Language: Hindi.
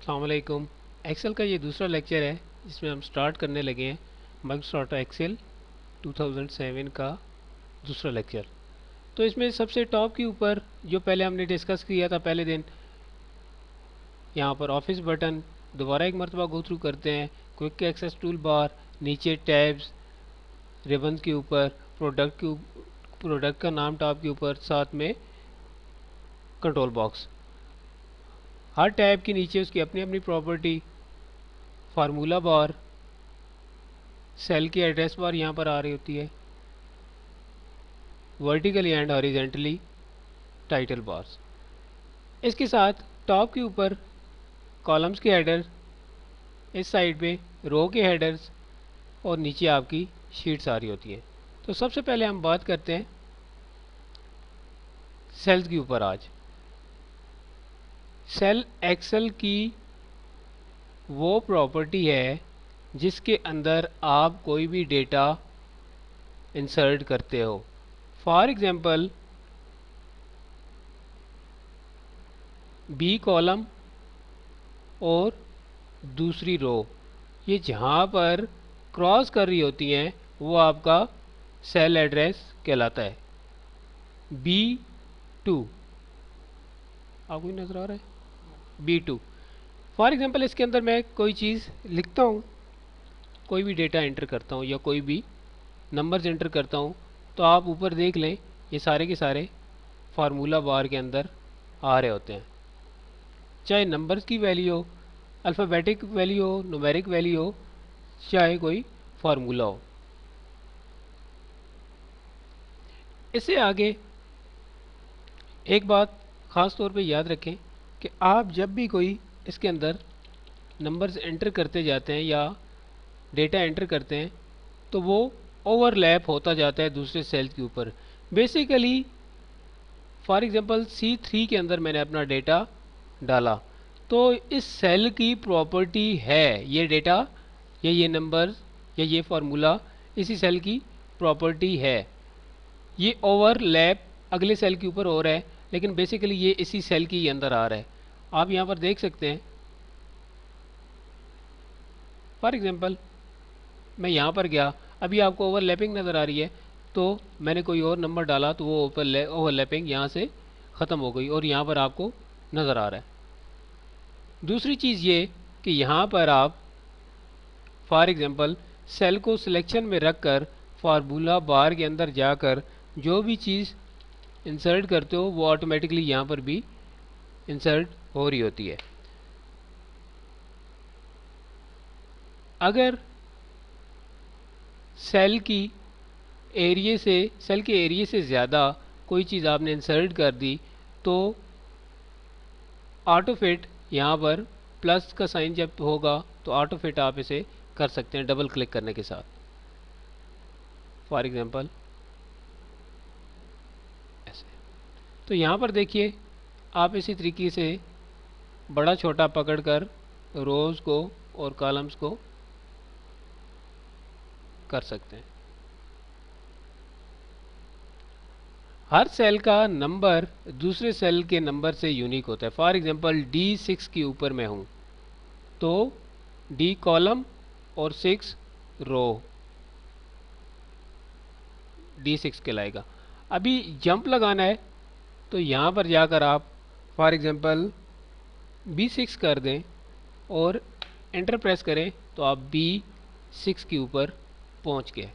अस्सलाम वालेकुम। एक्सेल का ये दूसरा लेक्चर है जिसमें हम स्टार्ट करने लगे हैं माइक्रोसॉफ्ट एक्सेल 2007 का दूसरा लेक्चर। तो इसमें सबसे टॉप के ऊपर जो पहले हमने डिस्कस किया था पहले दिन, यहाँ पर ऑफिस बटन दोबारा एक मरतबा गो थ्रू करते हैं। क्विक एक्सेस टूल बार, नीचे टैब्स, रिबन्स के ऊपर, प्रोडक्ट का नाम टॉप के ऊपर, साथ में कंट्रोल बॉक्स। हर टैब के नीचे उसकी अपनी अपनी प्रॉपर्टी, फार्मूला बार, सेल की एड्रेस बार यहाँ पर आ रही होती है, vertically and horizontally title bars. इसके साथ टॉप के ऊपर कॉलम्स के हेडर, इस साइड पे रो के हेडर्स और नीचे आपकी शीट्स आ रही होती है। तो सबसे पहले हम बात करते हैं सेल्स के ऊपर। आज सेल एक्सेल की वो प्रॉपर्टी है जिसके अंदर आप कोई भी डेटा इंसर्ट करते हो। फॉर एग्जांपल बी कॉलम और दूसरी रो, ये जहाँ पर क्रॉस कर रही होती हैं वो आपका सेल एड्रेस कहलाता है। B2 आपको नज़र आ रहा है, B2। फॉर एग्जांपल इसके अंदर मैं कोई चीज़ लिखता हूँ, कोई भी डेटा एंटर करता हूँ या कोई भी नंबर्स एंटर करता हूँ, तो आप ऊपर देख लें ये सारे के सारे फार्मूला बार के अंदर आ रहे होते हैं। चाहे नंबर्स की वैल्यू हो, अल्फ़ाबेटिक वैल्यू हो, न्यूमेरिक वैल्यू हो, चाहे कोई फार्मूला हो। इससे आगे एक बात ख़ास तौर पे याद रखें कि आप जब भी कोई इसके अंदर नंबर्स एंटर करते जाते हैं या डेटा एंटर करते हैं तो वो ओवरलैप होता जाता है दूसरे सेल के ऊपर। बेसिकली फॉर एग्जांपल C3 के अंदर मैंने अपना डेटा डाला, तो इस सेल की प्रॉपर्टी है ये डेटा या ये नंबर या ये फार्मूला इसी सेल की प्रॉपर्टी है। ये ओवरलैप अगले सेल के ऊपर हो रहा है, लेकिन बेसिकली ये इसी सेल के अंदर आ रहा है। आप यहाँ पर देख सकते हैं, फॉर एग्जांपल मैं यहाँ पर गया, अभी आपको ओवरलैपिंग नज़र आ रही है, तो मैंने कोई और नंबर डाला तो वो ओवरलैपिंग यहाँ से ख़त्म हो गई और यहाँ पर आपको नज़र आ रहा है। दूसरी चीज़ ये कि यहाँ पर आप फॉर एग्जांपल सेल को सिलेक्शन में रख कर फार्मूला बार के अंदर जाकर जो भी चीज़ इंसर्ट करते हो वो ऑटोमेटिकली यहाँ पर भी इंसर्ट हो रही होती है। अगर सेल के एरिया से ज़्यादा कोई चीज़ आपने इंसर्ट कर दी तो ऑटो फिट यहाँ पर प्लस का साइन जब होगा तो ऑटो फिट आप इसे कर सकते हैं डबल क्लिक करने के साथ। फॉर एग्जांपल ऐसे। तो यहाँ पर देखिए आप इसी तरीके से बड़ा छोटा पकड़कर रोज़ को और कॉलम्स को कर सकते हैं। हर सेल का नंबर दूसरे सेल के नंबर से यूनिक होता है। फॉर एग्जांपल D6 के ऊपर मैं हूँ तो D कॉलम और 6 रो D6 कहलाएगा। अभी जंप लगाना है तो यहाँ पर जाकर आप फॉर एग्जांपल B6 कर दें और एंटर प्रेस करें तो आप B6 के ऊपर पहुँच गए।